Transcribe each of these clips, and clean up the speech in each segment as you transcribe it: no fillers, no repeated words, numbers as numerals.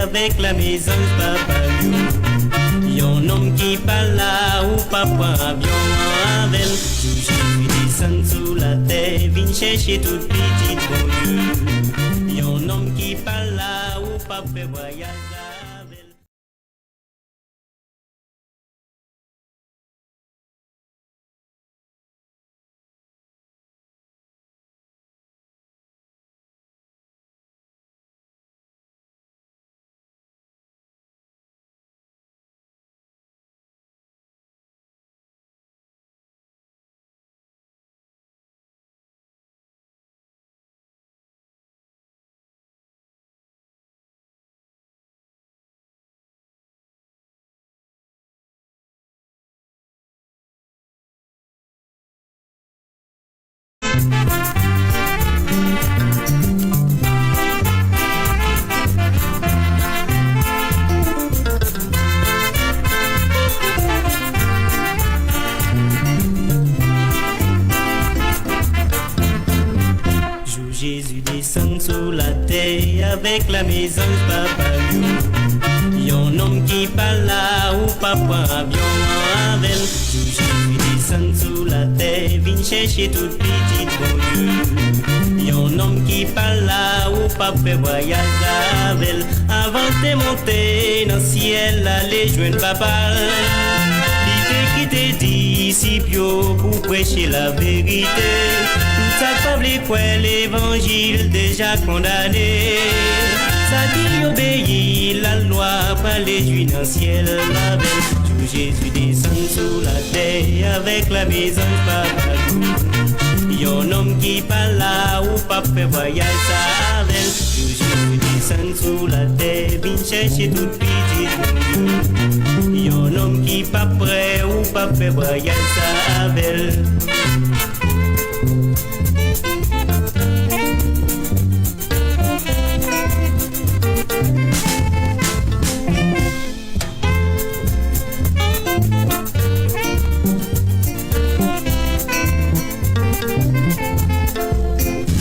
avec la maison papa yon homme qui parle là ou pas prend avion avec Jésus descend sous la terre vient chercher toute petite bon Dieu yon homme qui parle là ou pas fait voyage avec Jésus descend sous la terre avec la maison papa yon homme qui parle là ou pas prend avion avec Jésus descend sous la terre vient chercher toute petite bon Dieu yon homme qui parle là ou pas fait voyage avec avant de monter dans le ciel aller joindre papa il te quitte disciples pour prêcher la vérité ça pas quoi l'évangile déjà condamné ça dit obéir la loi pas les juifs dans le ciel avec tout Jésus descend sous la terre avec la maison papa yon homme qui parle là ou pas fait voyage ça avec tout Jésus descend sous la terre vient chercher toute petite yon homme qui pas prêt ou pas fait voyage ça avec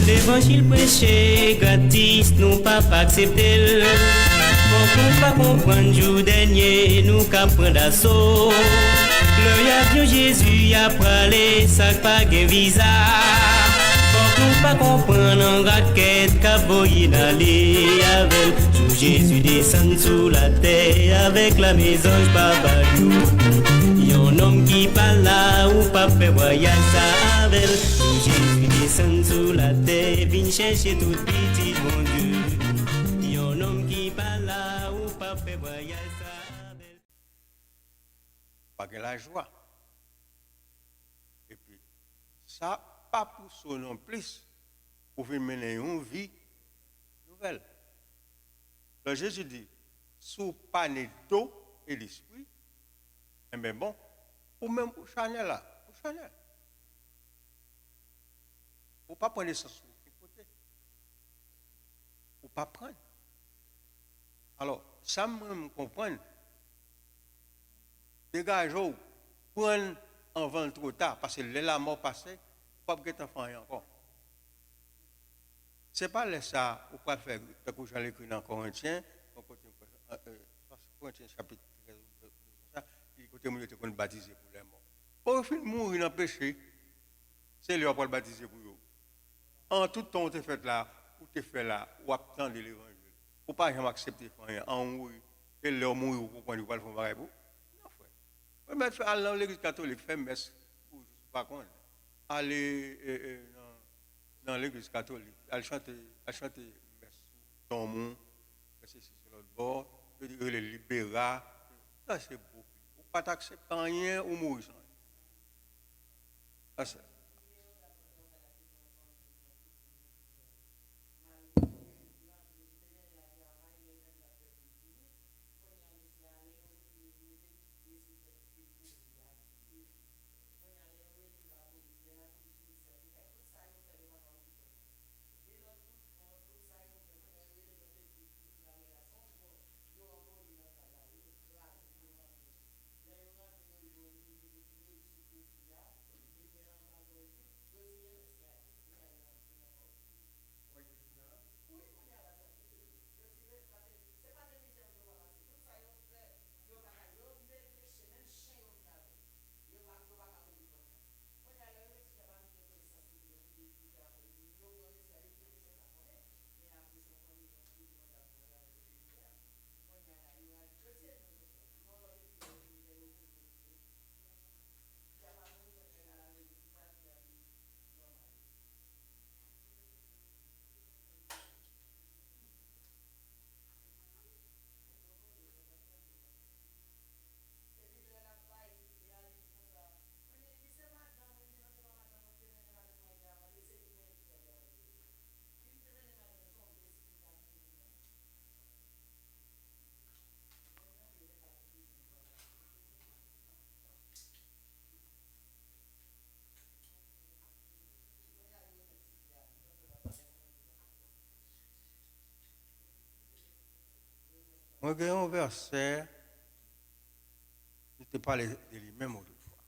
L'évangile prêché gratis, nous pas accepter. Pour nous pas comprendre, jour dernier, nous qu'à prendre d'assaut. Le Dieu Jésus a parlé, ça pas de visa. Pour nous pas comprendre, en raquette, qu'à voyer d'aller avec. Jour Jésus descend sous la terre avec la maison papa. Yon homme qui parle là ou pas fait voyage ça avec. Jésus descend sous la terre, vient chercher toute petite bon Dieu. Yon homme qui parle là ou pas fait voyage ça avec. Pas que la joie. Et puis, ça, pas pour ça non plus, pour venir mener une vie nouvelle. Le Jésus dit, sous pané d'eau et l'esprit, eh bien bon, ou même pour Chanel là, pour Chanel. Pour ne pas prendre ça sur côté. Pour ne pas prendre. Alors, ça me comprendre. Dégageons, prendre en vent trop tard, parce que la mort passée, pas que enfant encore. Ce n'est pas ça, ou pas faire, comme j'en ai écrit dans Corinthiens, Corinthiens chapitre 13, il côté où il est baptisé pour les morts. Pour finir mourir dans le péché, c'est lui qui va baptiser pour eux. En tout temps, tu fait là, ou tu fait là, ou attendre l'évangile. Ou pas jamais accepter rien. En mourir, et leur mourir, ou comprendre, ou pas le faire pareil pour. Non, frère. Mais aller dans l'église catholique, faire messe, ou je ne sais pas quoi. Aller dans l'église catholique, aller chanter messe, ton monde, c'est sur l'autre bord, le libéra. Ça, c'est beau. Ou pas t'accepter rien, ou mourir sans rien. Ça, Moi, j'ai un verset, je te parle de lui-même autrefois.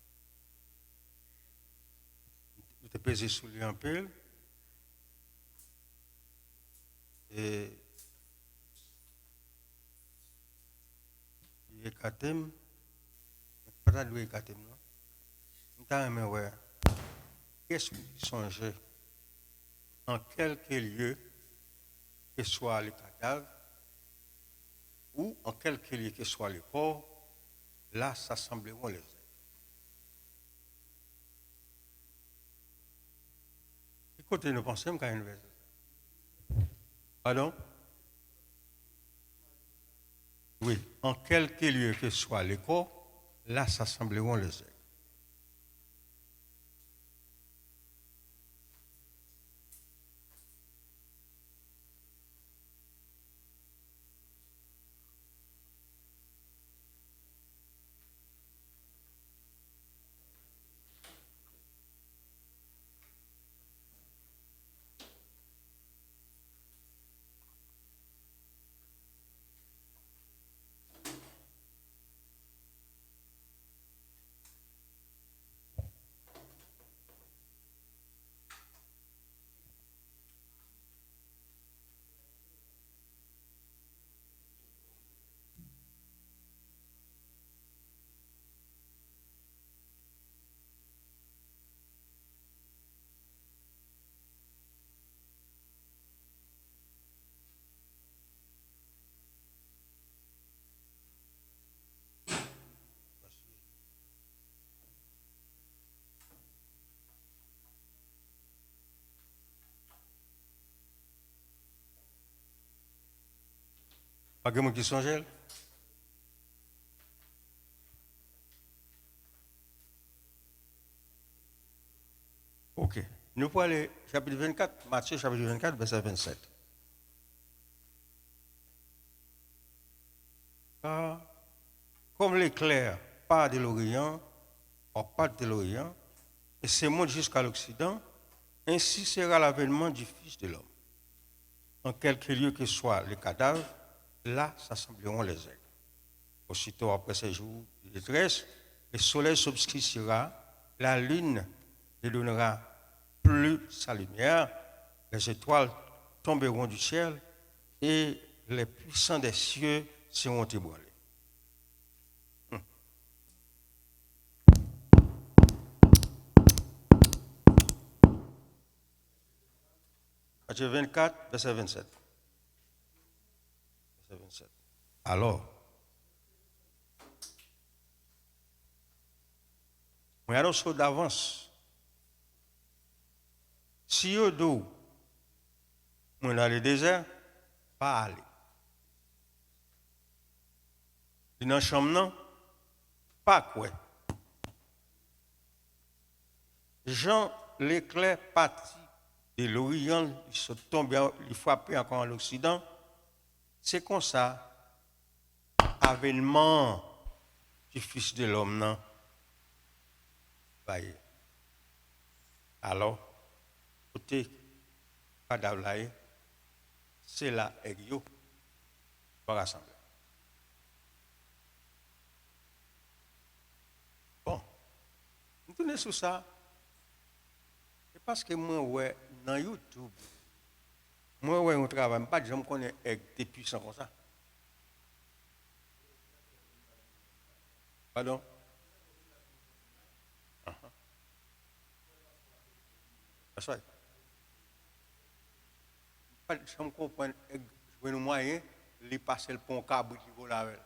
Je te pesé sous lui un peu. Et il est katem, pas de katem, non? Je t'ai ouais. Qu'est-ce que tu songes en quelque lieu, que soit le cadavre, ou en quelque lieu que soit le corps, là s'assembleront les êtres. Écoutez, nous pensons qu'à une verset. Pardon? Oui, en quelque lieu que soit le corps, là s'assembleront les êtres. Pas de monde qui songe? Ok. Nous pouvons aller chapitre 24, Matthieu chapitre 24, verset 27. Car, comme l'éclair part de l'Orient, part de l'Orient, et se monte jusqu'à l'Occident, ainsi sera l'avènement du Fils de l'homme. En quelque lieu que soit le cadavre, là s'assembleront les aigles. Aussitôt après ces jours de détresse, le soleil s'obscurcira, la lune ne donnera plus sa lumière, les étoiles tomberont du ciel et les puissants des cieux seront ébranlés. Matthieu 24, verset 27. Verset 27. Alors, on a reçu d'avance. Si yo d'eau, on dans le désert, pas aller. Dans la chambre, non, pas quoi. Jean l'éclair parti de l'Orient, il se tombe, il frappe encore en l'Occident. C'est comme ça, avènement du Fils de l'homme, non? Alors, côté cadavre là, c'est là, Egyo, va rassembler. Bon, nous tournons sur ça. C'est parce que moi, ouais, dans YouTube, moi, ouais, on travaille, pas de gens qui connaissent des puissants comme ça. Pardon? That's right. Pas de gens qui comprennent, jouer nos moyens, les passer le pont câble qui vaut la veille.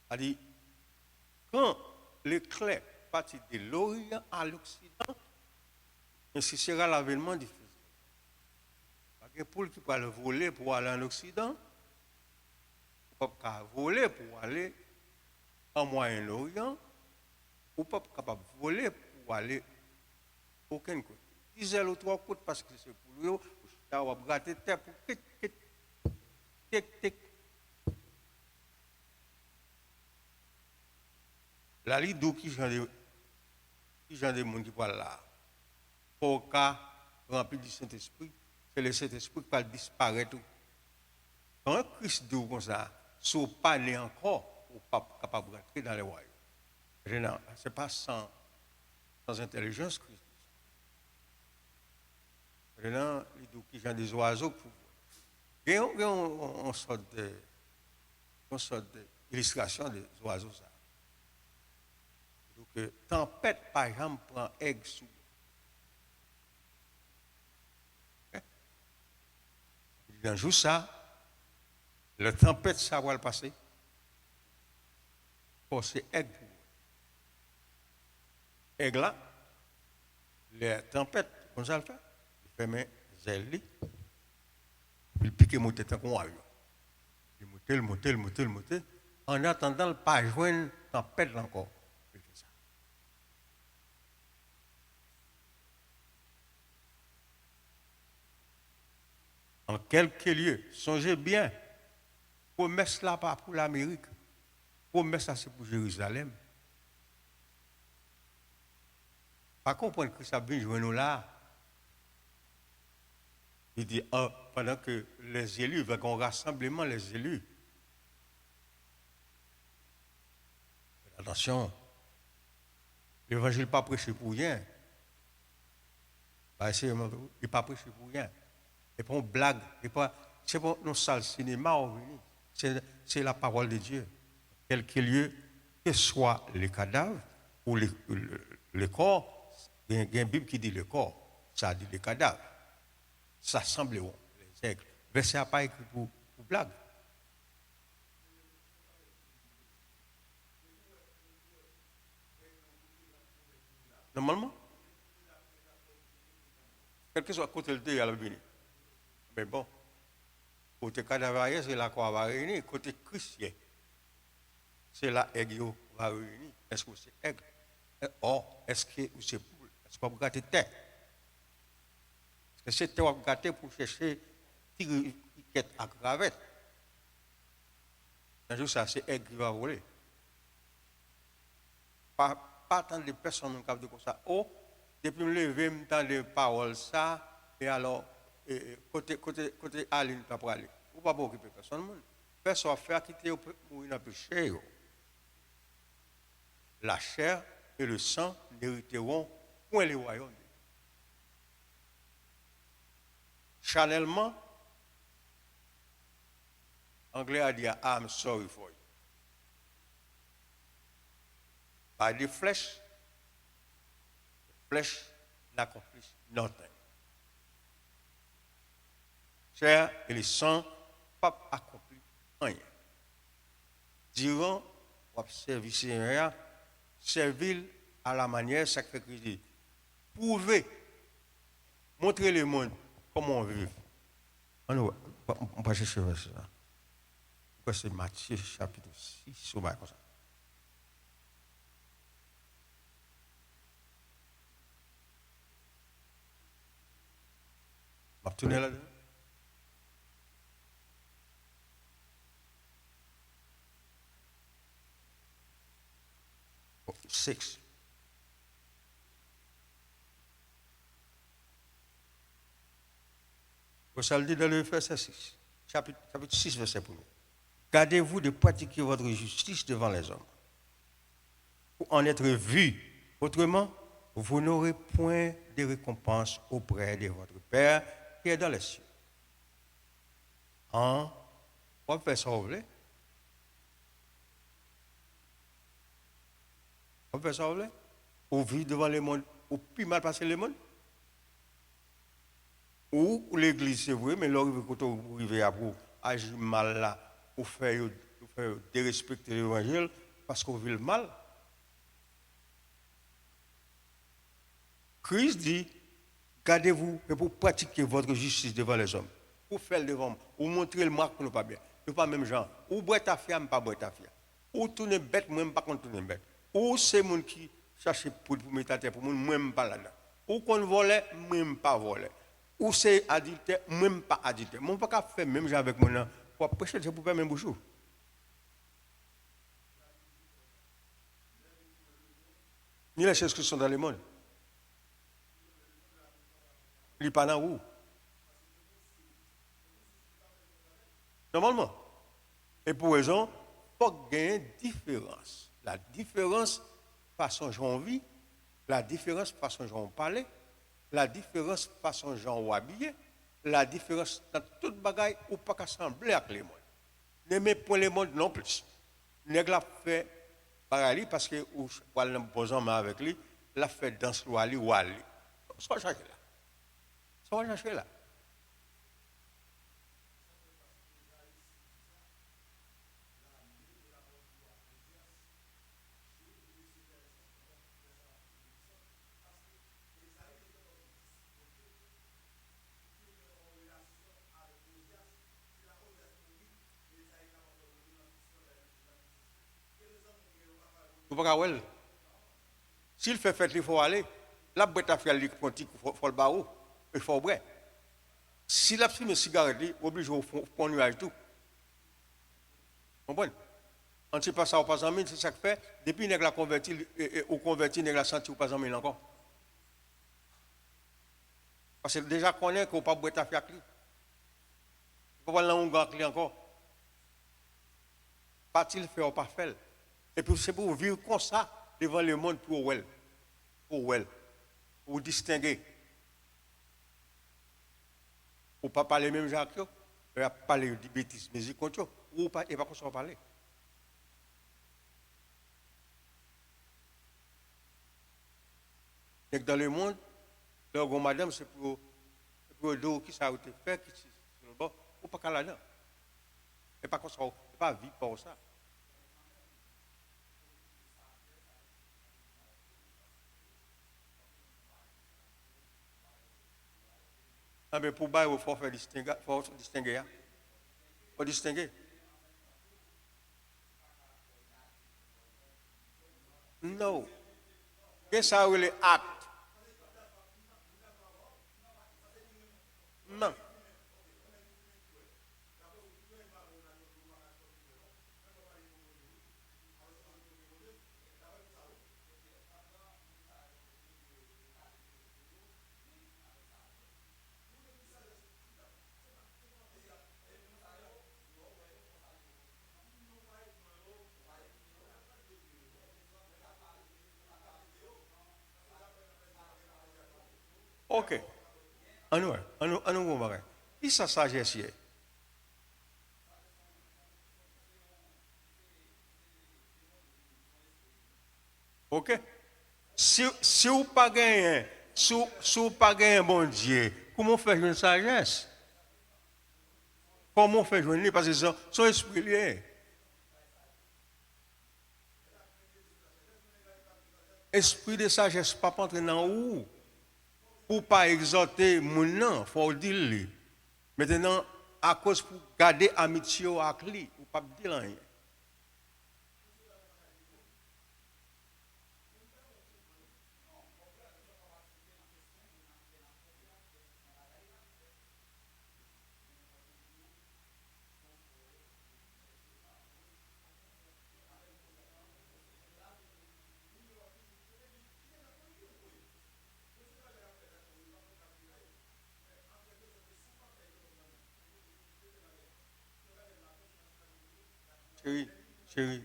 C'est-à-dire, quand l'éclair partit de l'Orient à l'Occident, ainsi sera l'avènement du Fils. Parce que pour qui peut le voler pour aller en Occident, il ne peut pas voler pour aller en Moyen-Orient, ou pas capable de voler pour aller aucun côté. Disait l'autre trois côtés parce que c'est pour eux, tu vas gratter terre pour tic. La lido qui genre de monde qui parle là, pour cas rempli du Saint-Esprit, c'est le Saint-Esprit qui va disparaître. Quand un Christ dit comme ça, si vous pas né encore, vous n'êtes pas capable de rentrer dans le royaume. Ce n'est pas sans intelligence Christ. Maintenant, il dit qu'il y a des oiseaux pour vous. Il y a une sorte d'illustration des oiseaux. Ça. Donc, tempête, par exemple, prend aigle sous. Dans le jour ça, la tempête, ça va le passer. Pour ces aigles pour vous. Aigle là, les tempêtes, comme ça le fait. Il fait mes ailes, il pique mon tête comme un avion. Il monte. En attendant, il pas joindre tempête encore. Il fait ça. En quelques lieux, songez bien, promesse là pas pour l'Amérique, promesse là c'est pour Jérusalem. Pas comprendre que ça vient jouer nous là. Il dit, pendant que les élus, avec un rassemblement, les élus. Attention, l'évangile n'est pas prêché pour rien. Il n'est pas prêché pour rien. C'est pas une blague. C'est pas un sale cinéma. C'est la parole de Dieu. Quelque lieu, que ce soit les cadavres ou le corps, il y a une Bible qui dit le corps, ça dit les cadavres. Ça semble bon, les aigles. Verset n'a pas écrit pour blague. Normalement, quel que soit côté le à la venir. Mais bon, côté cadavre, c'est la croix va réunir. Côté chrétien, c'est la aigle va réunir. Est-ce que c'est aigle? Or, est-ce que c'est poule? Est-ce qu'on va gâter terre? Est-ce que c'est terre qu'on gâter pour chercher tirer à cravette? Un jour, ça, c'est aigle qui va voler. Pas tant de personnes qui ont dit comme ça. Oh, depuis me lever, me temps de paroles ça, et alors, côté Aline, pas pour aller. Ou pas pour occuper personne. Personne faire quitter ou il a péché. La chair et le sang n'hériteront point les royaumes. Chanellement, anglais a dit I'm sorry for you. By the flesh n'accomplissent nothing. Chair et le sang pas accompli rien. Diront, observer Seigneur, servir à la manière sacrée. Prouver, montrer le monde comment on vit. On va chercher ça. C'est Matthieu chapitre 6, comme ça. Je vais tourner là-dedans. Oh, 6. Ça le dit dans le verset 6. Chapitre 6, verset 1. Gardez-vous de pratiquer votre justice devant les hommes, pour en être vu. Autrement, vous n'aurez point de récompense auprès de votre Père qui est dans les cieux. On va faire ça, vous voulez? On va faire ça, vous voulez? Ou vivre devant le monde, ou plus mal passer le monde? Ou l'église, c'est vrai, mais là, quand vous arrivez à vous agir mal là, vous faire dérespecter l'évangile parce qu'on vit le mal. Christ dit, gardez-vous et pour pratiquer votre justice devant les hommes. Pour faire le devant, ou montrer le marque que nous pas bien. Nous pas même genre. Ou boire ta fille, pas boire ta fille. Ou tourner bête, moi pas contre tourner bête. Ou c'est moun qui cherche pour mettre à terre pour moi même pas là-dedans. Ou qu'on vole, même pas voler. Ou c'est adultère, même pas adultère. Mon pas faire même genre avec mon pour prêcher c'est pour faire même bouchou. Ni les choses qui sont dans le monde. Il n'est pas dans où? Normalement. Et pour raison, il faut gagner une différence. La différence, façon dont on vit, la différence, façon dont on parle, la différence, façon dont on habille, la différence dans toute bagaille ou pas qu'à sembler avec les mondes. N'aimez pas les mondes non plus. Nèg la fait pareil parce que ou parle posant avec lui, la fait danse ou ali ou ali. Ça va chercher là. Ça va chercher là. Vous ne pouvez pas. S'il fait fête, il faut aller. La boîte à faire, il faut le barreau. Il faut boire. Si la petite cigarette, il est obligé de prendre nuage tout. Vous comprenez? On ne sait pas ça ou pas en mine, c'est ça que fait. Depuis qu'il a converti, ou converti, il a senti ou pas en mine encore. Parce que déjà qu'on est qu'on ne peut pas boire à faire. Il ne faut pas aller encore. Pas-il fait ou pas faire? Et puis c'est pour vivre comme ça devant le monde pour distinguer. Pour ne pas parler même Jacques, pour parler de bêtises, mais il compte, ou pas, et pas qu'on s'en parler. Et dans le monde, leur madame, c'est pour le qui ça a été fait, qui sur le bord, ou pas qu'à là-dedans. Et pas qu'on s'en pas vivre pour ça. Ah, mais pour bailler, il faut faire distinguer. Il faut distinguer. Il faut distinguer. Non. Qu'est-ce que ça veut les actes? Non. Ok. On nous va. Qui ça sagesse? Ok? Si vous pas gagné, si vous pas gagné bon Dieu, comment faire une sagesse? Comment faire jouer? Parce que son esprit lié. Esprit de sagesse, pas entrer dans où? Pour pas exhorter mon nom, il faut dire. Maintenant, à cause pour garder amitié avec lui, ou pas dire rien. Chérie, chérie.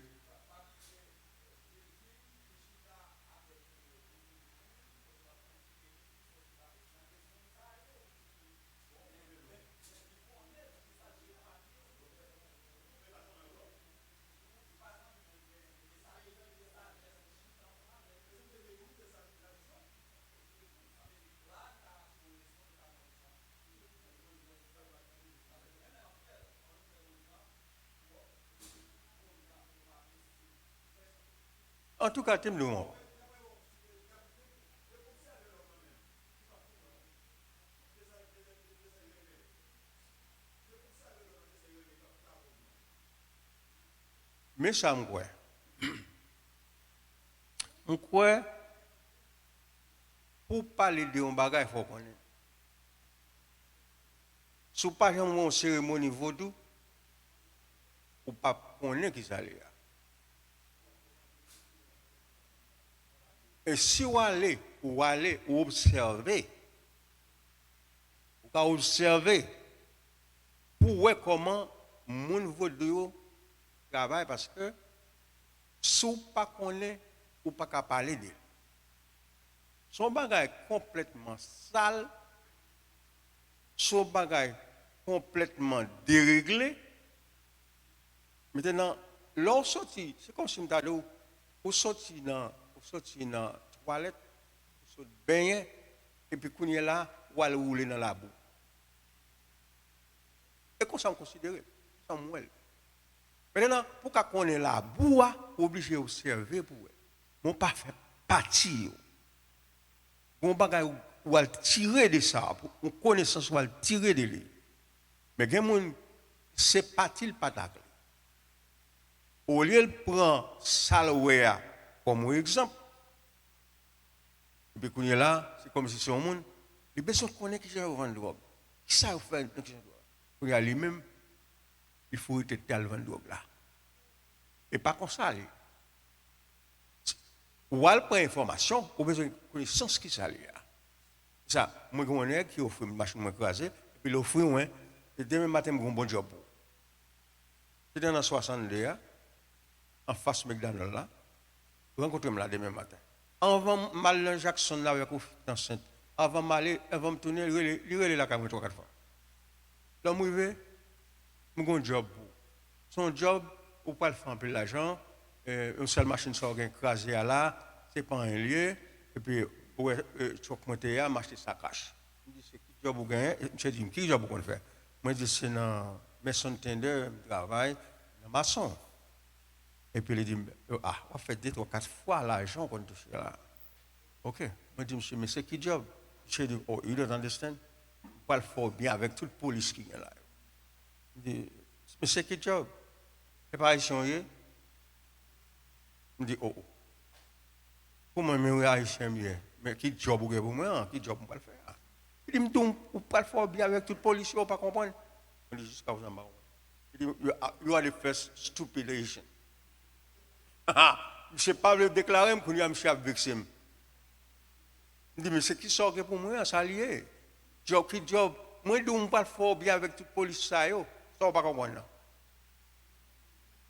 En tout cas, tu me demandes. Mais ça me croit. Je crois, pour parler de un bagage, il faut connaître. Si vous pas une cérémonie vaudou, ou pas connaître qui ça est. Et si vous allez, ou observer, vous observer, pour voir comment moun vaudou travail parce que sou pas connaît ou pas qu'à parler d'elle. Son bagage complètement sale, son bagage complètement déréglé. Maintenant, l'on sorti, c'est comme si m'ta dit ou sorti dans toilette, ou sorti baigner et puis qu'on est là ou aller rouler dans la boue. Et qu'on s'en considère, ça mouelle. Maintenant, pour qu'on ait la boue, obligé d'observer pour elle. Mon pas fait partie. Mon bagage ou al tirer de ça, pour connaissance ou al tirer de lui. Mais il y a des gens, c'est parti le patacle. Au lieu de prendre Salwea comme exemple, et puis qu'on est là, c'est comme si c'est un monde, il a besoin de connaître qui vend de drogue. Qui ça fait dans qui drogue? Qu'on est lui-même, il faut être tel vendre drogue là. Et pas comme ça. Ou al prend information, ou besoin de connaissance qui ça. Ça, moi, je connais qui offre une machine écrasée, et puis l'offre, et demain matin, je un bon job. C'était dans 62, en face de McDonald's là, je rencontre là demain matin. Avant Malin Jackson là, avec enceinte, avant me tourner, il est là 3-4 fois. Là, je vais, je un job. Son job, ou pas le faire un peu l'argent, une seule machine sort écrasée là, c'est pas un lieu, et puis, tu vas monter à m'acheter sa cache. Je dis, c'est qui job vous gagnez? Je dis, qui job vous faire? Moi, je dis, c'est dans maison tender, je travaille, dans maçon. Et puis, il dit, on fait 2-3-4 fois l'argent qu'on touche là. Ok. Moi, je dis, monsieur, mais c'est qui job? Je dis, oh, you don't understand? Pas le faire bien avec toute la police qui est là. Il dit, mais c'est qui job? C'est pas haïtien, il me dit, oh. Comment me haïtien bien? Mais qui job vous avez pour moi? Qui job vous pas le faire? Il dit, vous pas le faire bien avec toute la police, vous ne pas comprendre? Je dis, jusqu'à vous en bas. Il dit, you are the first stupid Haitian. Je ne sais pas le déclarer, mais je suis vexé. Il dit, mais c'est qui sort pour moi, ça lié. Job, qui job? Moi, je ne pas le faire bien avec toute la police, ça, vous ne pas comprendre.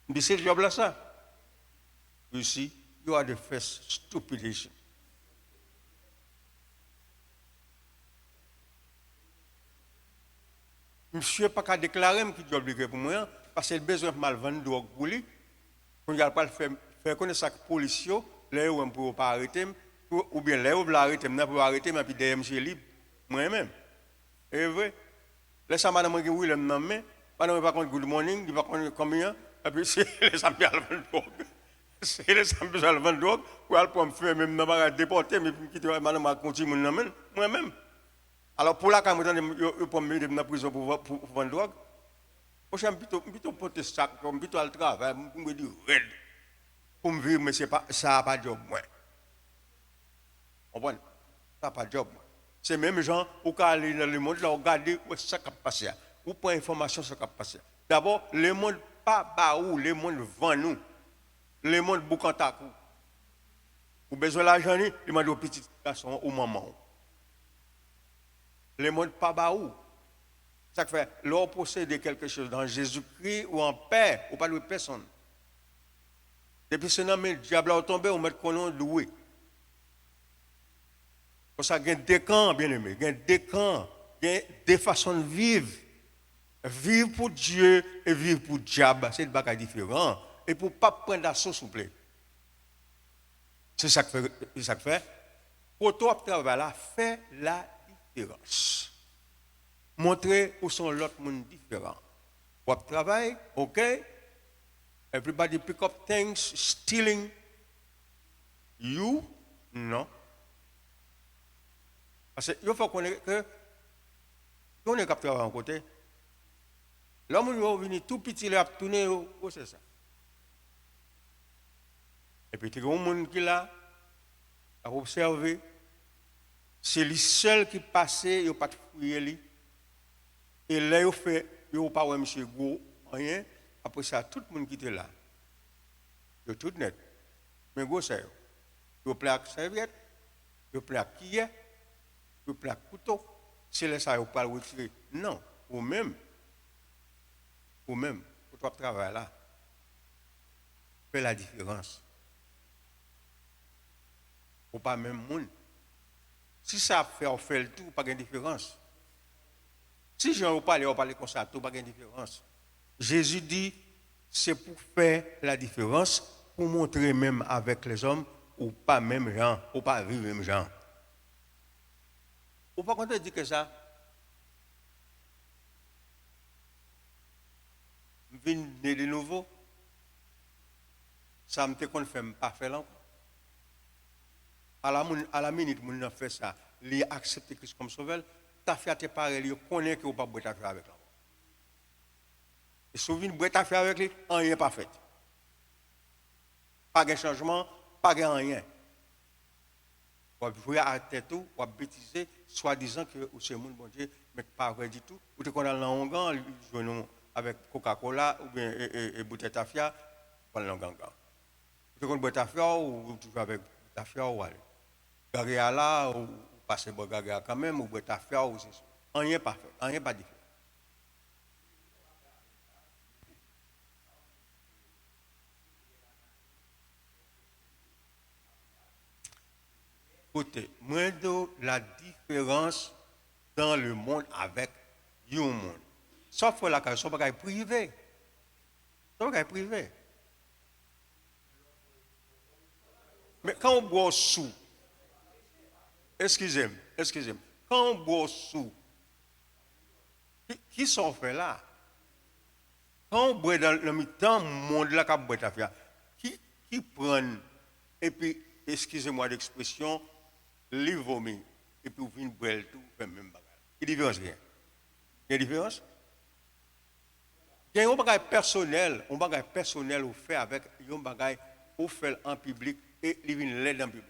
Il dit, c'est le job là, ça. You see, you are the first stupid Haitian. Monsieur n'a pas qu'à déclarer qui job pour moi, parce qu'il a besoin de mal vendre drogue pour lui. On ne va pas faire connaître ça que les policiers, là où on ne peut pas arrêter, ou bien là où on veut arrêter, on peut arrêter, mais puis derrière, je suis libre. Moi-même. Et vrai. Là, ça m'a demandé oui, le nom, madame va contre good morning, il va contre combien, et puis c'est les amis à vendre drogue. C'est les amis à vendre drogue, pour aller me faire même pas déporter, mais puis quitter madame à continuer mon nom, moi-même. Alors pour la caméra, je peux me mettre dans la prison pour vendre drogue. Je suis plutôt protestant, plutôt à travail, je me dis, pour me vivre, mais ça n'a pas de job. Vous comprenez? Ça n'a pas de job. C'est même gens qui aller dans le monde, là, regarder où ça qui passe. Où prend information sur ce qui passe. D'abord, le monde pas baou, le monde vend nous. Le monde boucantakou. Vous avez besoin d'argent, il demande aux petits garçons, aux mamans. Le monde pas baou. Ça fait, l'on possède quelque chose dans Jésus-Christ ou en paix, ou pas de personne. Depuis ce nom, le diable a tombé, on met le nom loué. Pour ça, il y a deux camps, bien aimé. Il y a deux camps. Il y a deux façons de vivre. Vivre pour Dieu et vivre pour le diable, c'est des bagages différents. Et pour ne pas prendre la sauce, s'il vous plaît. C'est ça que fait. Pour toi, travail là, fait la différence. Montrer où sont l'autre monde différent. Pour travail, ok? Everybody pick up things, stealing. You, non. Parce qu'il faut qu'on ait que on est capté à un côté. L'homme est venu tout petit, il a tourné, c'est ça. Et puis, il y a un monde qui l'a observé. C'est lui seul qui passait, il n'a pas de fouiller. Et là, il fait, il n'a pas de monsieur Go, rien. Après ça, tout le monde qui était là. Il est tout net. Mais Go, c'est il plaît à serviette, il plaît à qui est, il plaît à couteau. C'est là ça, il ne pas le retirer. Non, ou même. ou même, pour toi travail là, fait la différence. Ou pas même monde. Si ça fait, on fait le tout, pas de différence. Si j'en parle, on parle comme ça, tout, pas de différence. Jésus dit, c'est pour faire la différence, pour montrer même avec les hommes, ou pas même gens, ou pas vivre même gens. Ou pas quand on dit que ça, je viens de nouveau, ça me fait qu'on ne fait pas faire encore. À la minute où on a fait ça, il a accepté Christ comme sauveur, ta fait tes parents, il connaît que vous ne pouvez pas faire avec lui. Et si vous ne pouvez pas faire avec lui, rien n'est pas fait. Pas de changement, pas de rien. Vous jouez à tête tout, vous bêtiser, soi-disant que c'est mon bon Dieu, mais pas vrai du tout. Vous êtes dans l'ongan, avec Coca-Cola ou bien et bouteille tafia, pas l'ongan. Vous êtes dans bouteille tafia ou toujours avec tafia ou aller. Gaga là, ou passer bon gaga quand même, ou bouteille tafia ou c'est ça. Rien pas fait, rien pas différent. Écoutez, moi de la différence dans le monde avec le monde. Sauf la case, c'est pas privé. C'est pas privé. Mais quand on boit sous, excusez-moi, quand on boit sous, qui s'en fait là? Quand on boit dans le temps, le monde là, qui prend, et puis, excusez-moi l'expression, les vomi, et puis vous venez boire tout, fait même bagage. Il y a différence rien. Il y a différence? Il y a un bagage personnel au fait avec un bagage au fait en public et il vient l'aide en public.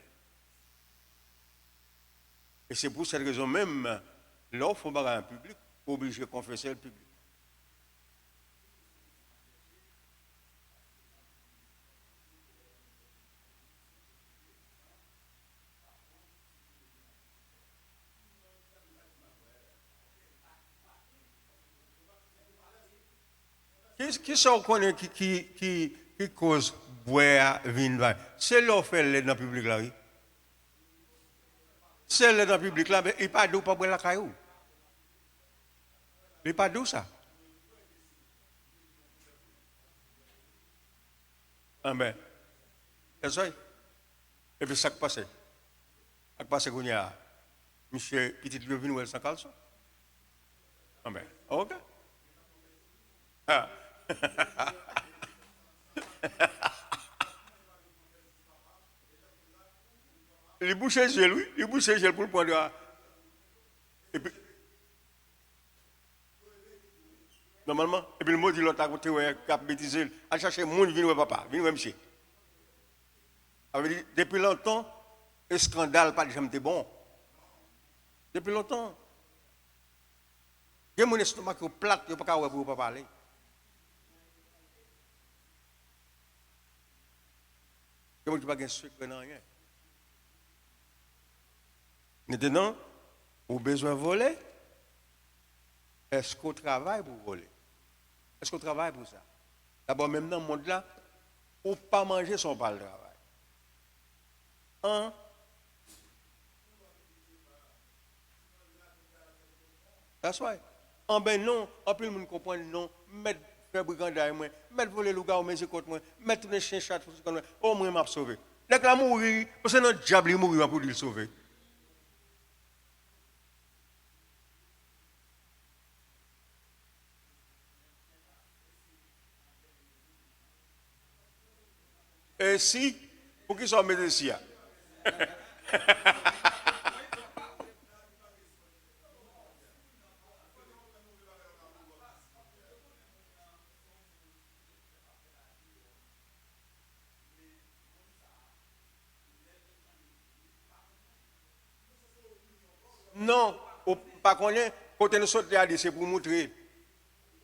Et c'est pour cette raison même, l'offre au bagage en public, obligé de confesser le public. Qui sont connus qui cause boire vin? C'est l'offre l'aide dans le public là, oui. C'est l'aide dans le public là, mais il n'y a pas d'eau pour boire la caillou. Il n'y a pas d'eau ça. Ah ben, c'est ça. Et puis ça qui passe. Ça qui passe qu'on y a. Monsieur, petit lieu venu sans caleçon. Ah ben, ok. Ah. Il bouche les gel, oui. Il bouche les gel pour le prendre. Et puis, normalement, et puis le mot dit l'autre à côté, ouais, cap bêtiser, à chercher monde, viens papa, viens monsieur. Depuis longtemps, le scandale, pas de jamais bon. Depuis longtemps. Il y a mon estomac qui est plate, il n'y a pas qu'à pour parler. Il n'y a pas de secret dans rien. Maintenant, vous avez besoin de voler. Est-ce qu'on travaille pour voler? Est-ce qu'on travaille pour ça? D'abord, même dans le monde là, on ne peut pas manger sans pas le travail. Hein? That's right. En ben non, en plus le monde comprend non, mettre faire brigandage moi, mettre voler le gars au mes contre moi, mettre tous les chiens chat comme moi, au moins m'a sauvé. Dès que la mourir, parce que notre diable il mourir pour le sauver. Et si, pour qu'ils soient médecins. Non, pas qu'on est, quand on saute là, c'est pour montrer.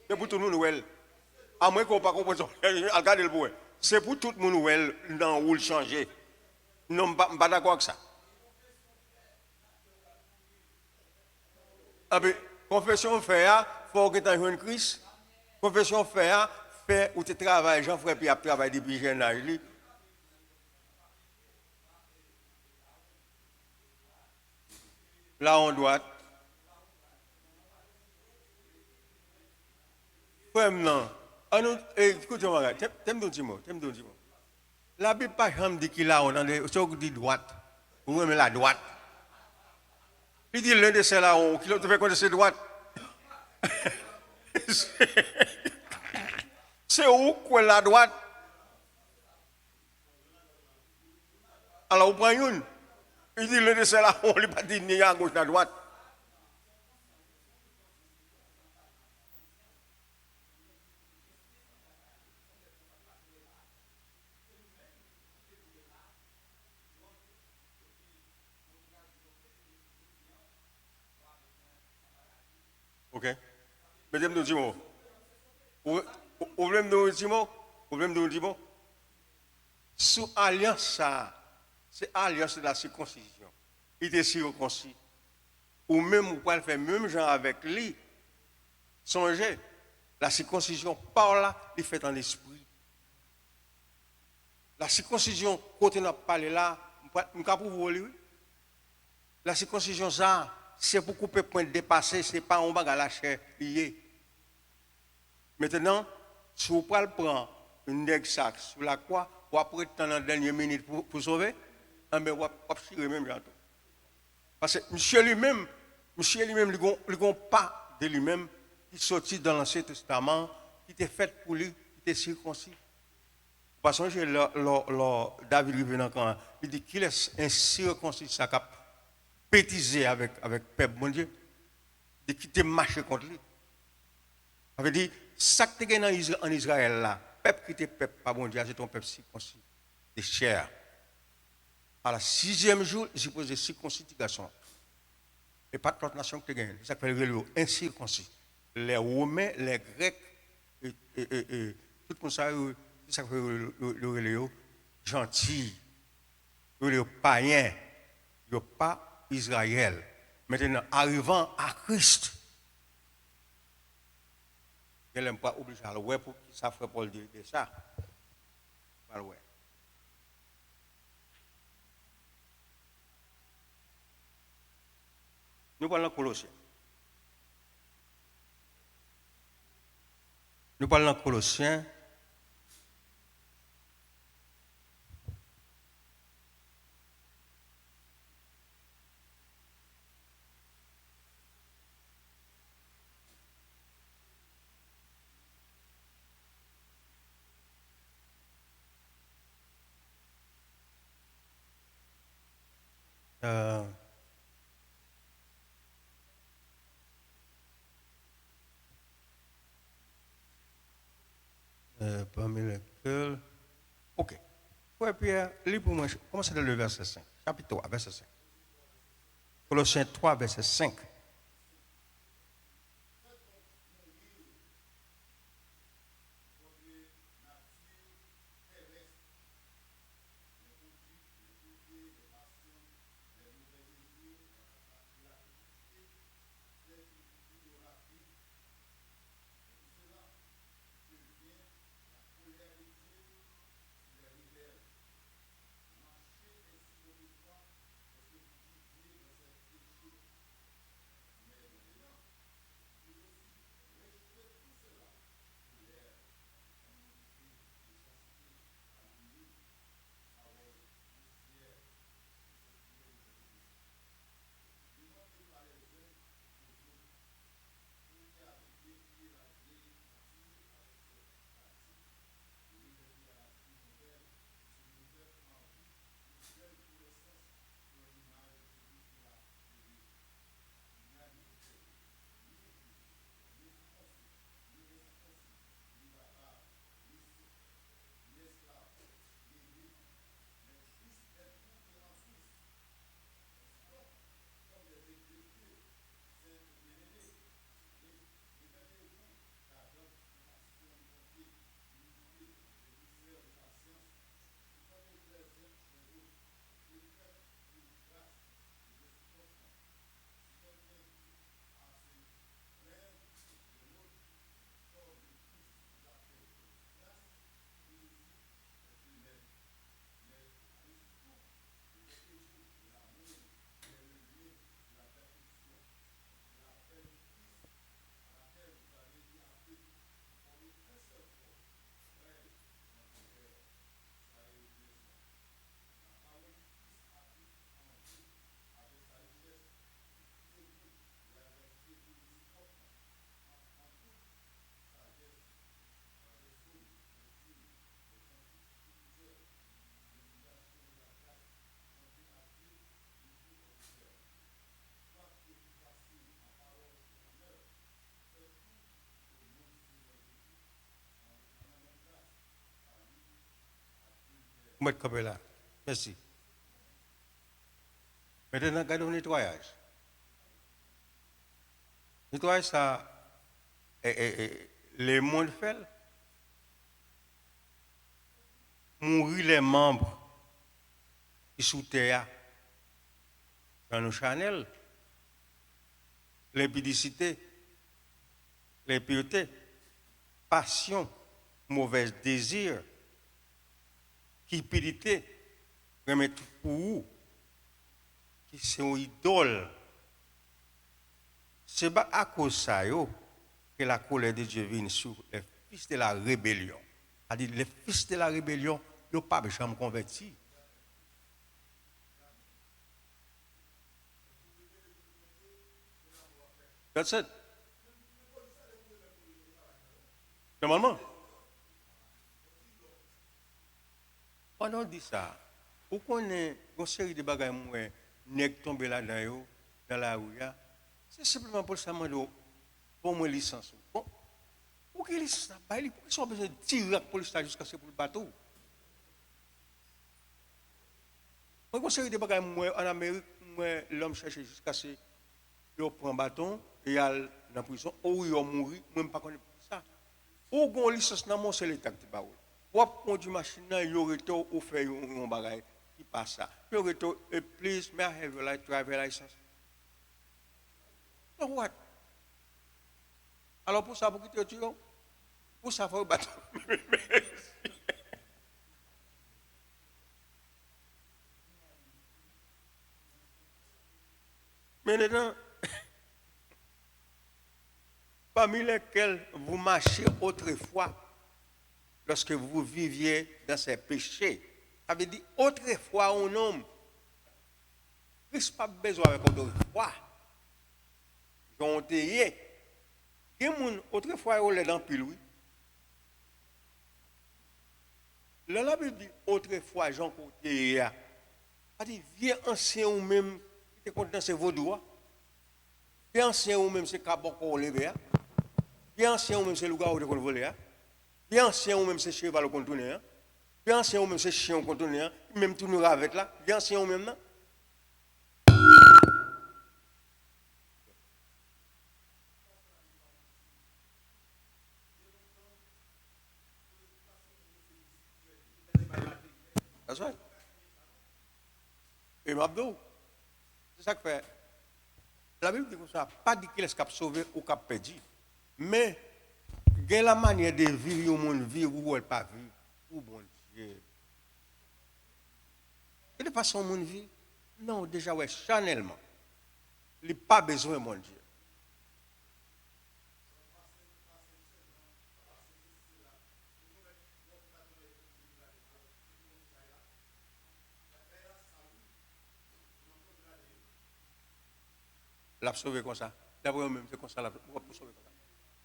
C'est pour tout le monde. À moins qu'on ne comprenne pas, regardez le bois. C'est pour tout le monde dans où le changer. Non, je ne suis pas d'accord avec ça. Ah ben, confession fait, il faut que tu aies une crise. Confession fait où tu travailles, Jean-Frère Pierre travaille depuis jeune âge. Là, on doit. Frère, non. Écoute-moi, t'aimes ton petit mot. La Bible, pas jamais dit qu'il a, on a dit droite. Ou même la droite. Il dit l'un de ceux-là, qui l'autre fait contre ses droites. C'est où quoi la droite? Alors, on prend une. Il dit l'un de ceux-là, on ne lui pas dit ni à gauche ni à droite. Ok? Mesdames, nous disons. Problème de Timo. Sous alliance, ça, c'est alliance de la circoncision. Il était circoncis. Ou même, vous pouvez le faire, même gens avec lui. Songez, la circoncision par là, il fait en esprit. La circoncision, quand on a parlé là, je ne peux pas vous lire. La circoncision, ça, c'est pour couper point dépassé, ce n'est pas un bagage à la chair lié. Maintenant, si vous prenez une nègre sac sur la croix, vous après dans la dernière minute pour sauver, mais vous allez tirer même bientôt. Parce que monsieur lui-même, il n'a pas de lui-même, qui sortit dans l'Ancien Testament, qui était fait pour lui, qui était circoncis. Parce que David revient encore, il dit qu'il est un circoncis, ça a pétisé avec peuple, mon Dieu, de quitter marcher contre lui. Ça veut dire, ça que tu as en Israël là, peuple qui était peuple, pas bon Dieu, c'est ton peuple circoncis, de chair. À la 6e jour, il suppose de circoncision. Et pas toute nation que tu gagnes. C'est ça que le incirconcis. Les Romains, les Grecs, et tout le monde, c'est ça que le gentil, le païen, le pas Israël. Maintenant, arrivant à Christ, elle n'est pas obligée à le voir pour qu'il sache Paul de ça. Pas le voir. Nous parlons de Colossiens. Nous parlons de Colossiens. Parmi lesquels. Ok. Frère Pierre, lis pour moi. Commencez dans le verset 5. Chapitre 3, verset 5. Colossiens 3, verset 5. Moi, de camper là. Merci. Maintenant, regardons le nettoyage. Le nettoyage, ça, les mondes fait, mourir les membres qui sous terre, dans nos Chanel, l'impudicité, l'impureté, passion, mauvais désir, cupidité, remettre pour vous, qui sont idoles. C'est pas à cause de ça que la colère de Dieu vient sur les fils de la rébellion. C'est-à-dire les fils de la rébellion, ils n'ont pas jamais converti. That's it. Normalement. Pendant on dit ça, vous connaissez une série de bagages qui tombent là-dedans, dans la rue, c'est simplement pour ça que je pour moi licence. Bon, pour que licence, pourquoi ils ont besoin de tirer pour le stade jusqu'à ce pour le bateau? Moi, une série de bagages en Amérique, l'homme cherche jusqu'à ce qu'il prend un bâton et il dans la prison, ou il mourir, même pas connaître ça. Ou une licence dans mon c'est l'État qui va. Ou conduire machine, il y aurait tout ou faire un bagage qui passe ça. Il y aurait tout, please, may I have your driver license? So what? Alors pour ça, pour quitter le tuyau, pour ça, il faut battre. Maintenant, parmi lesquels vous marchez autrefois, lorsque vous viviez dans ces péchés, ça veut dire autrefois un homme, Christ n'a pas besoin avec autrefois. Ils ont été. Autrefois, ils ont dans pile, oui. La Bible dit autrefois, Jean côté, c'est-à-dire vieux ancien ou même qui était dans ses vaudois, vieux ancien ou même c'est cabot qu'on levé, vieux ancien ou même c'est le gars qu'on volé, vieux ancien ou même c'est cheval qu'on tourne, vieux ancien ou même c'est chien qu'on tourne, même tout nous avec là, vieux ancien ou même là. That's right. Et Mabdou, c'est ça que fait. La Bible dit que ça, pas dit qu'il est capable de sauver ou capable de perdre. Mais, il y a la manière de vivre au monde, vivre ou elle pas vivre. Oh bon Dieu. Et de façon au monde vivre, non, déjà, ouais, chanellement. Il n'a pas besoin, mon Dieu. L'a sauvé comme ça. D'abord, même, c'est comme ça, l'a sauvé comme ça.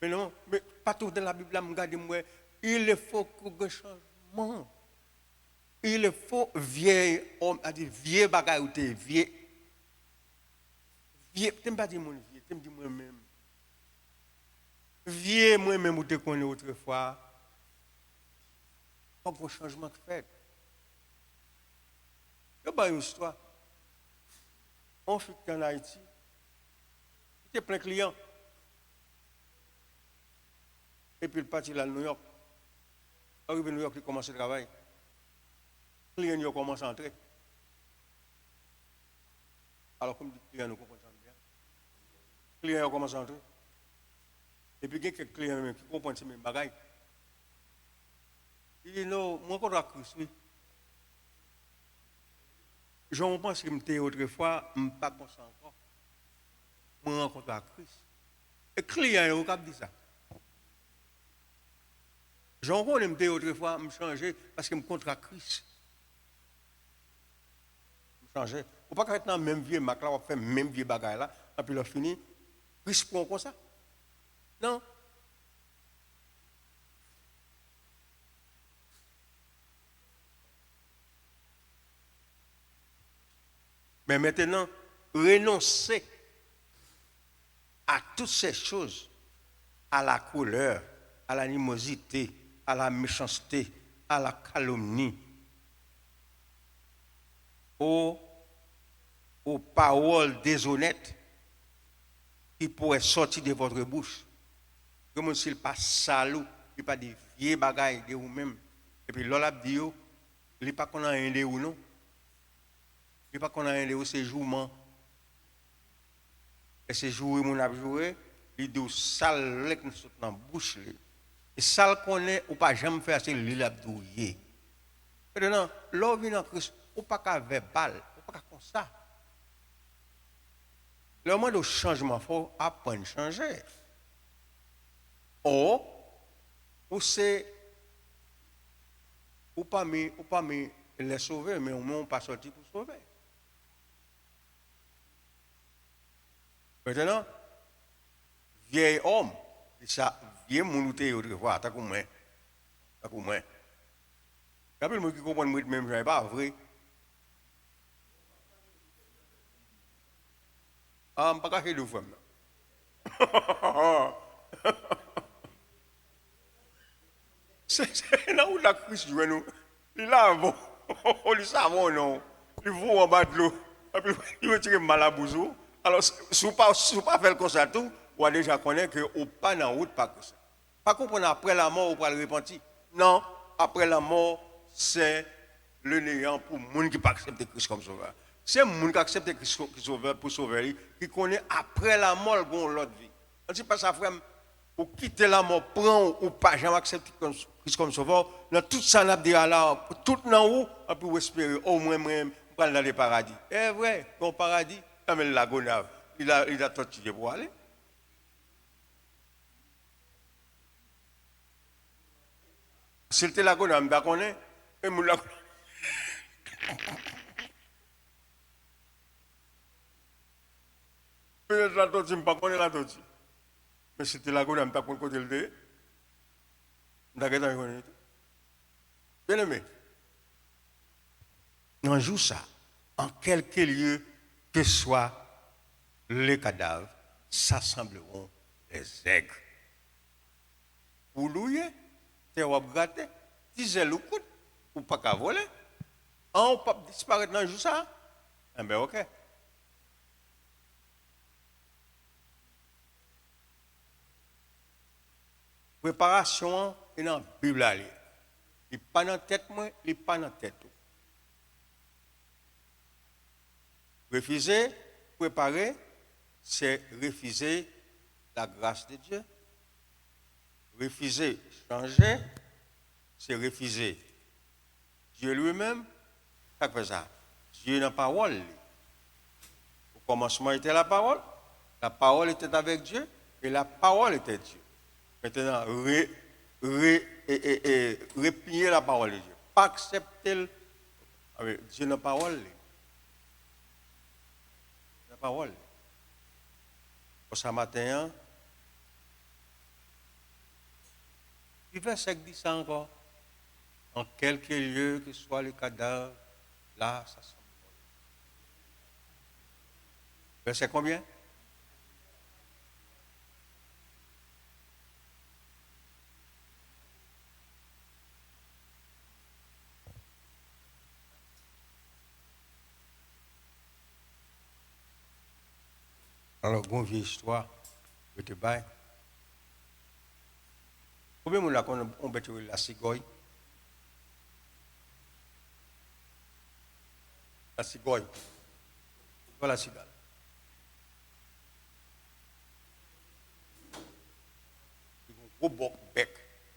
Mais non, mais pas tout dans la Bible, là, regardez moi, il faut que changement. Il faut vieil homme, c'est-à-dire vieux bagaille ou t'es vieux. Vieux, tu ne pas dire mon vieux, tu me dis moi-même. Vieux, moi-même, ou te connais autrefois. Pas de changement fait. Il y a une histoire. On fait en Haïti. Il y a plein de clients. Et puis il partit là à New York. Arrivé à New York, il commence à travailler. Les clients commencent à entrer. Alors, comme les clients nous comprennent bien, les clients commencent à entrer. Et puis il y a quelques clients qui comprennent ces mêmes bagailles. Il dit non, moi, quand je suis Christ, je pense que j'étais autrefois, je ne suis pas comme ça encore. Je rencontre à Christ. Et les clients, ils ont dit ça. J'en connais autrefois, je me changeais parce que je me contre à Christ. Je me changeais. Il ne faut pas être dans le même vieux mac là, on fait le même vieux bagage là, et puis on finit. Christ prend comme ça. Non. Mais maintenant, renoncer à toutes ces choses, à la couleur, à l'animosité, à la méchanceté, à la calomnie, aux, aux paroles déshonnêtes qui pourraient sortir de votre bouche. Comme s'il pas salaud, il pas des vieilles bagailles de vous-même. Et puis l'on a dit, il n'est pas qu'on a un de vous, non. Il n'est pas qu'on a un de vous, c'est jouement. Et c'est jouer, mon a joué, il dit sale, qui sont dans la bouche. Et sale qu'on est, ou pas jamais faire, c'est l'île abdouillé. Maintenant, l'on vient en Christ, ou pas qu'à verbal, ou pas qu'à comme ça. Le moment de changement, il faut apprendre à changer. Ou c'est, ou pas les sauver, mais au moins on pas sorti pour sauver. Maintenant, vieil homme, ça, vieil monouté autrefois, t'as comme moi. T'as comme moi. Il y a qui comprennent même, je pas vrai. Ah, je ne peux pas faire de femme. C'est là où la crise joue nous. Il là bon. Il savon non. Il faut en bas de l'eau. Et puis il va tirer mal à bousou. Alors si vous pas faire comme ça tout, on a déjà connaît que au pas dans route pas que ça. Pas comprendre après la mort ou pas le repentir. Non, après la mort, c'est le néant pour les gens qui pas accepter Christ comme sauveur. C'est les gens qui acceptent Christ comme sauveur pour sauver, qui connaît après la mort l'autre vie. On ne dit pas ça, frère. Pour quitter la mort, prendre ou pas jamais accepter Christ comme sauveur, dans tout ça, on a dit là, tout dans où, on peut espérer, au moins, on va dans le paradis. C'est vrai, dans le paradis, comme la gonave, il a torturé pour aller. Si c'était la gonave, je ne connais pas, et je la connais. Peut-être la torture, je ne connais pas la torture. Mais si c'était la gonave, je ne connais pas côté le dé. Je ne connais pas. Bien aimé, on joue ça. En quelque lieu que soient les cadavres, s'assembleront les aigres. Pour louer, tu vas gratter, tu sais le coup, ou pas qu'à voler. On peut disparaître dans le jour ça. Eh bien, ok. Préparation est dans la Bible. Il n'est pas dans la tête, il n'est pas dans la tête. Refuser, préparer, c'est refuser la grâce de Dieu. Refuser, changer, c'est refuser Dieu lui-même. Ça fait ça. Dieu est dans la parole. Au commencement était la parole était avec Dieu, et la parole était Dieu. Maintenant, replier la parole de Dieu. Pas accepter Dieu dans la parole. La parole. Pour ce matin, il verset dit ça encore. En quelque lieu que soit le cadavre, là, ça semble. Verset combien? Alors, bonne vieille histoire, je te baille. Combien de gens ont bêté la cigogne? La cigogne. Voilà la cigale. Il a un gros bec.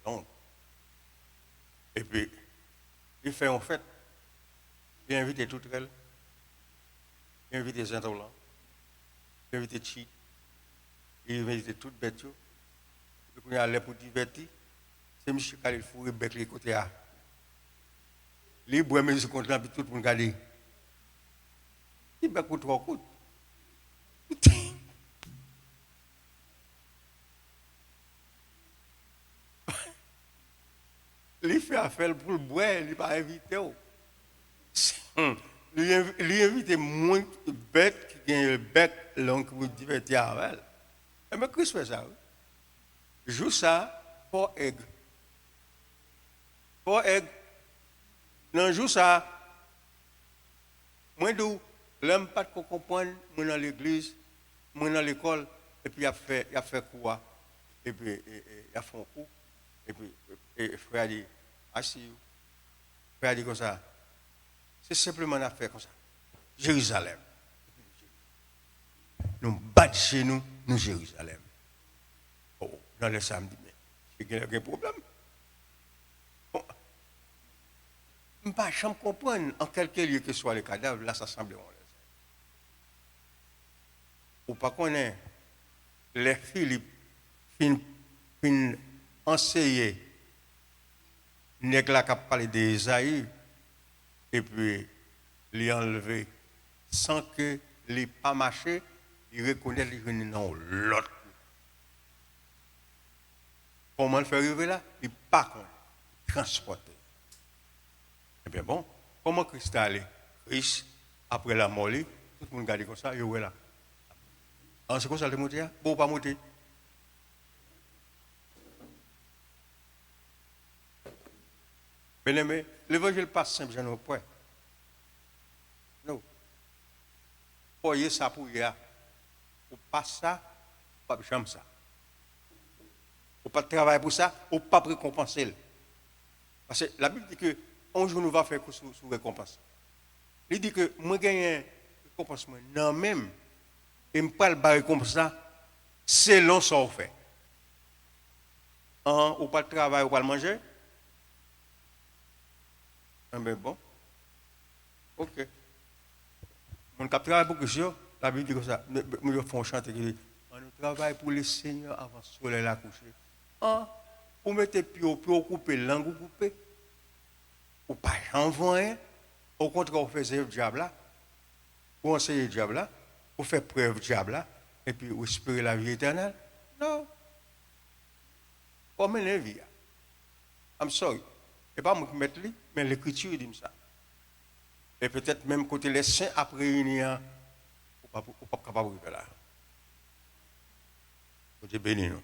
Donc. Et puis, il fait en fait. Il invite toutes elles. Il invite les intolérants. Il invite Chi. Il invite toutes bêtes. Et puis, il allait pour divertir. C'est Michel qui a le fourré bec les côtés. Les bois, mais ils sont contents, puis tout le monde regarde. Il bec pour 3 coups. Il fait affaire pour le bois, il n'est pas invité. Il invite moins de bêtes qui ont le bec long pour divertir avec elle. Mais Christ fait ça. Joue ça pour aigle. Pour aigle. Non, joue ça. Moi, d'où, l'homme pas de comprendre, moi dans l'église, moi dans l'école, et puis il a fait quoi? Et puis il a fait un coup, et puis et frère a dit, assis, frère a dit comme ça, c'est simplement une affaire comme ça. Jérusalem. Nous battons chez nous, nous Jérusalem. Oh, dans le samedi, mais il y a un problème. Bon, je ne peux pas comprendre en quelque lieu que soit le cadavre, là ça semble. Ou pas connaître les Philippe fin enseigner nèg la qui parlé d'Ésaïe et puis les enlever sans que les pas marché, il reconnaît les jeunes non l'autre. Comment le faire arriver là? Il pas transporter. Eh bien bon, comment Christ allait? Christ après la mort, tout le monde garde comme ça, il est là. En ce qu'on s'est monté, bon pas monter. Bien aimé, l'évangile pas simple, j'en ai point. Non. Voyez ça pour hier. Ou pas ça, pas jamais ça. Ou pas de travail pour ça, ou pas récompenser. Parce que la Bible dit que un jour nous va faire sous récompense. Il dit que moi gagne récompense non même et me pas le récompense ça selon ce qu'on fait. Ou pas de travail, ou pas le manger. Mais bon. OK. Mon cap travail pour que je la Bible dit comme ça, nous font chanter qui dit on travaille pour le Seigneur avant le soleil à coucher. Vous mettez pied au pied, couper langue ou couper. Ou pas envoyer. Au contraire, vous faites le diable là. Vous enseignez le diable là. Vous faites preuve du diable là. Et puis vous espérez la vie éternelle. Non. Comme une vie. I'm sorry. Et pas moi qui mette lui, mais l'écriture dit ça. Et peut-être même côté les saints après réunir, vous ne pas capable de faire là. Dieu béni nous.